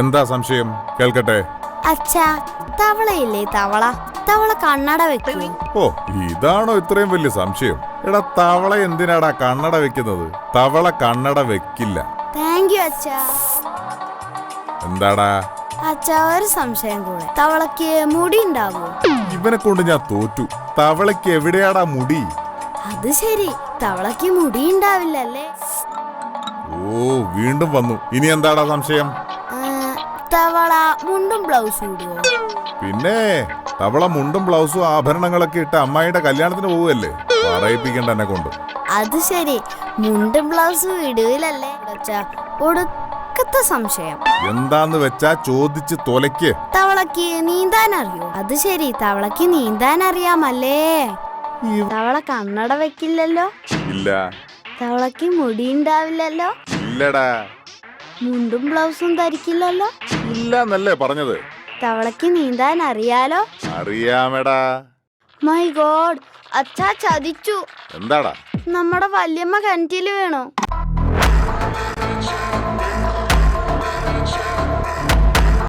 എന്താ സംശയം? കേൾക്കട്ടെ. അച്ഛാ, തവളയില്ലേ തവള, തവള കണ്ണട വെക്കൂ. ഓ, ഇതാണോ ഇത്രയും വലിയ സംശയം? എടാ, തവള എന്തിനാടാ കണ്ണട വെക്കുന്നത്? തവള കണ്ണട വെക്കില്ല. താങ്ക് യു അച്ഛാ. എന്താടാ? അച്ഛാ, ഒരു സംശയം കൂടെ. തവളക്ക് മുടി ഉണ്ടാവോ? ഇവനെ കൊണ്ട് ഞാൻ തോറ്റു. തവളയ്ക്ക് എവിടെയാടാ മുടി? അത് ശരി, തവളക്ക് മുടി ഉണ്ടാവില്ലല്ലേ? ഓ, വീണ്ടും വന്നു. ഇനി എന്താടാ സംശയം? തവള മുണ്ടും ബ്ലൗസും ഇടുവോ? പിന്നെ തവള മുണ്ടും ബ്ലൗസും ആഭരണങ്ങളൊക്കെ ഇട്ട് അമ്മായിയുടെ കല്യാണത്തിന് പോവല്ലേ. പറയിപ്പിക്കണ്ട എന്നെ കൊണ്ട്. അത് ശരി, മുണ്ടും ബ്ലൗസും ഇടുവില്ലല്ലേ? ഒടുക്കത്തെ സംശയം. എന്താന്ന് വെച്ചാ ചോദിച്ച് തൊലയ്ക്ക്. തവളക്ക് നീന്താൻ അറിയോ? അത് ശരി, തവളക്ക് നീന്താൻ അറിയാമല്ലേ? തവള കണ്ണട വെക്കില്ലല്ലോ? ഇല്ല. തവളക്ക് മുടി ഉണ്ടാവില്ലല്ലോ? ഇല്ലടാ. മുണ്ടും ബ്ലൗസും ധരിക്കില്ലല്ലോ? ഇല്ല എന്നല്ലേ പറഞ്ഞത്. തവളക്ക് നീന്താൻ അറിയാലോ? അറിയാമെടാ. മൈ ഗോഡ്, അച്ഛാ ചതിച്ചു. എന്താടാ? നമ്മുടെ വല്യമ്മ കിണറ്റില് വീണു.